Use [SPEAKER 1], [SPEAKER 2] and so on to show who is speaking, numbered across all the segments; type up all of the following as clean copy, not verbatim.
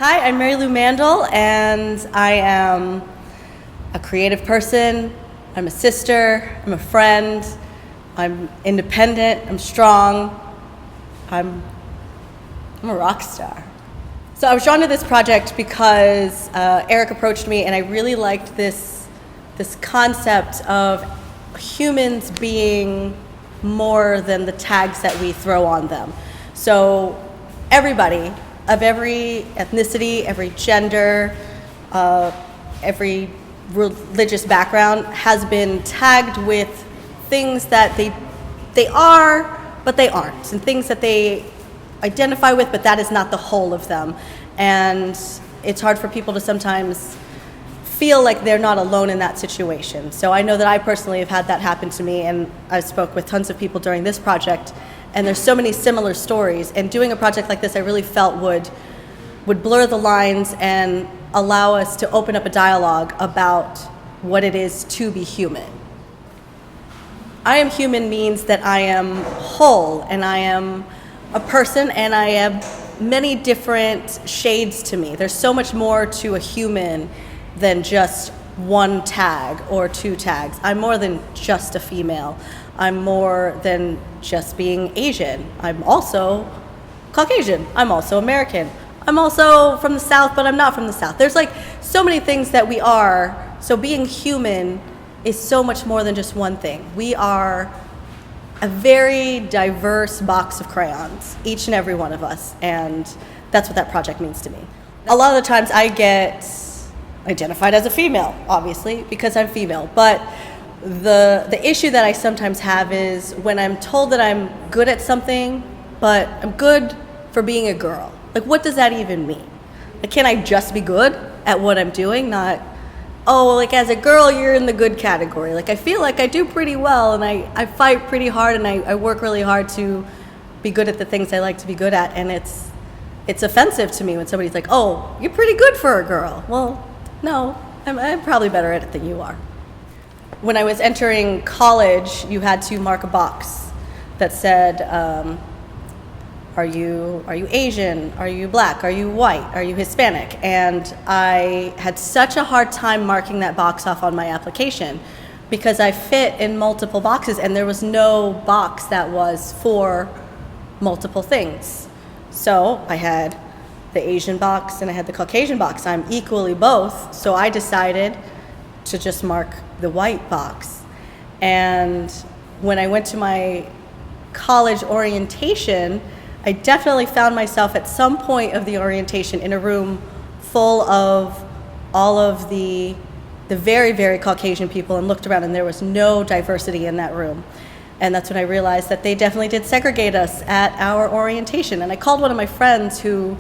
[SPEAKER 1] Hi, I'm Marielou Mandl, and I am a creative person. I'm a sister. I'm a friend. I'm independent. I'm strong. I'm a rock star. So I was drawn to this project because Eric approached me, and I really liked this concept of humans being more than the tags that we throw on them. So everybody of every ethnicity, every gender, every religious background has been tagged with things that they are, but they aren't, and things that they identify with, but that is not the whole of them. And it's hard for people to sometimes feel like they're not alone in that situation. So I know that I personally have had that happen to me, and I spoke with tons of people during this project, and there's so many similar stories. And doing a project like this, I really felt would blur the lines and allow us to open up a dialogue about what it is to be human. I am human means that I am whole, and I am a person, and I have many different shades to me. There's so much more to a human than just one tag or two tags. I'm more than just a female. I'm more than just being Asian. I'm also Caucasian. I'm also American. I'm also from the South, but I'm not from the South. There's like so many things that we are. So being human is so much more than just one thing. We are a very diverse box of crayons, each and every one of us, and that's what that project means to me. A lot of the times I get identified as a female, obviously, because I'm female, but the issue that I sometimes have is when I'm told that I'm good at something, but I'm good for being a girl. Like, what does that even mean? Like, can I just be good at what I'm doing? Not, oh, like as a girl, you're in the good category. Like, I feel like I do pretty well, and I fight pretty hard, and I work really hard to be good at the things I like to be good at, and it's offensive to me when somebody's like, oh, you're pretty good for a girl. Well, no, I'm probably better at it than you are. When I was entering college, you had to mark a box that said, are you Asian? Are you black? Are you white? Are you Hispanic? And I had such a hard time marking that box off on my application because I fit in multiple boxes, and there was no box that was for multiple things. So I had the Asian box and I had the Caucasian box. I'm equally both, so I decided to just mark the white box. And when I went to my college orientation, I definitely found myself at some point of the orientation in a room full of all of the very, very Caucasian people, and looked around and there was no diversity in that room. And that's when I realized that they definitely did segregate us at our orientation. And I called one of my friends who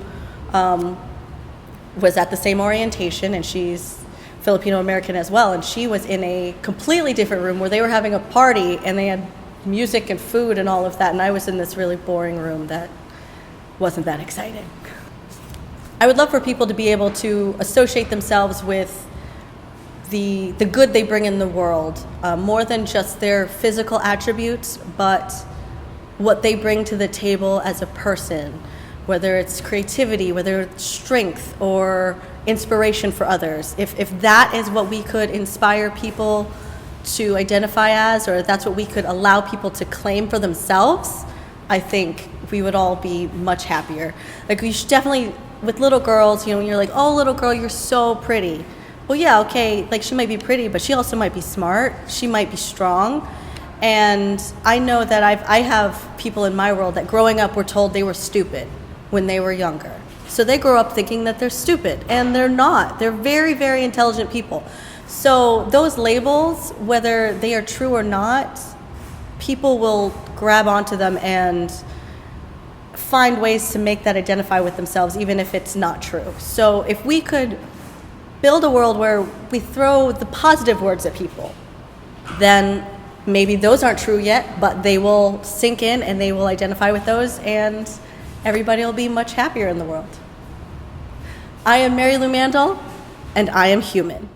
[SPEAKER 1] was at the same orientation, and she's Filipino American as well, and she was in a completely different room where they were having a party and they had music and food and all of that, and I was in this really boring room that wasn't that exciting. I would love for people to be able to associate themselves with the good they bring in the world, more than just their physical attributes, but what they bring to the table as a person, whether it's creativity, whether it's strength or inspiration for others. If that is what we could inspire people to identify as, or that's what we could allow people to claim for themselves, I think we would all be much happier. Like, we should definitely, with little girls, when you're like, oh, little girl, you're so pretty. Well, yeah, okay, like, she might be pretty, but she also might be smart, she might be strong. And I know that I have people in my world that growing up were told they were stupid when they were younger. So they grow up thinking that they're stupid, and they're not. They're very, very intelligent people. So those labels, whether they are true or not, people will grab onto them and find ways to make that identify with themselves, even if it's not true. So if we could build a world where we throw the positive words at people, then maybe those aren't true yet, but they will sink in and they will identify with those, and everybody will be much happier in the world. I am Marielou Mandl, and I am human.